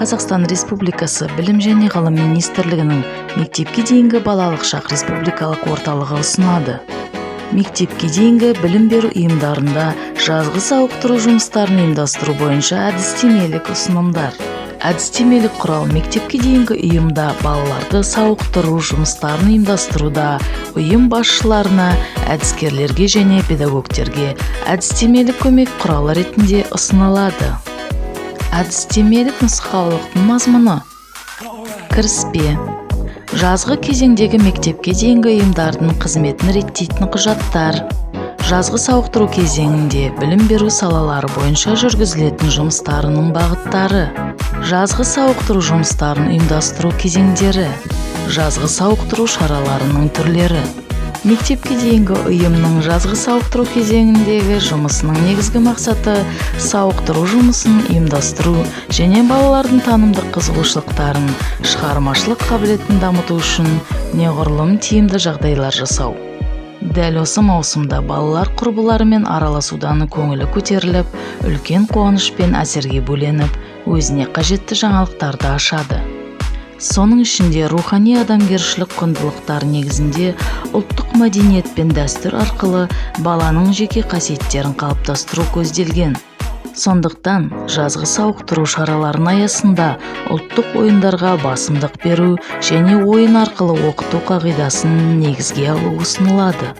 Қазақстан Республикасы Білім және Ғылым Министрлігінің мектепке дейінгі балалық шақ республикалық орталығы ұсынады. Мектепке дейінгі білім беру ұйымдарында жазғы сауықтыру жұмыстарын ұйымдастыру бойынша әдістемелік ұсынымдар. Әдістемелік құрал мектепке дейінгі ұйымда балаларды сауықтыру жұмыстарын ұйымдастыруда ұйым басшыларына, әдіскерлерге және педагогтерге әдістемелік көмек құралы ретінде ұсынылады. Әдістемелік нұсқаулықтың мазмұны. Кіріспе. Жазғы кезеңдегі мектепке дейінгі ұйымдардың қызметін реттейтін құжаттар. Жазғы сауықтыру кезеңінде білім беру салалары бойынша жүргізілетін жұмыстарының бағыттары. Жазғы сауықтыру жұмыстарын ұйымдастыру кезеңдері. Жазғы сауықтыру шараларының түрлері. Мектепке дейінгі ұйымның жазғы сауықтыру кезеңіндегі жұмысының негізгі мақсаты сауықтыру жұмысын ұйымдастыру және балалардың танымдық қызығушылықтарын, шығармашылық қабілетін дамыту үшін неғұрлым тиімді жағдайлар жасау. Дәл осы маусымда балалар құрбыларымен араласудан көңілі көтеріліп, үлкен қуаныш пен әсерге бөленіп, өзіне қажетті жаңалықтарды ашады. Соның ішінде рухани адамгершілік құндылықтар негізінде ұлттық мәдениет пен дәстүр арқылы баланың жеке қасиеттерін қалыптастыру көзделген. Сондықтан жазғы сауықтыру шараларының аясында ұлттық ойындарға басымдық беру және ойын арқылы оқыту қағидасын негізге алу ұсынылады.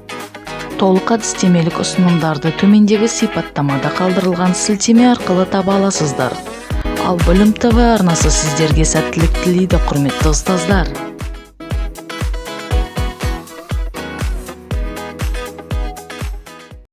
Толық әдістемелік ұсынымдарды төмендегі сипаттамада қалдырылған сілтеме арқылы таба аласыздар. Ал Білім ТВ арнасы сіздерге сәттілік тілейді, құрметті ұстаздар.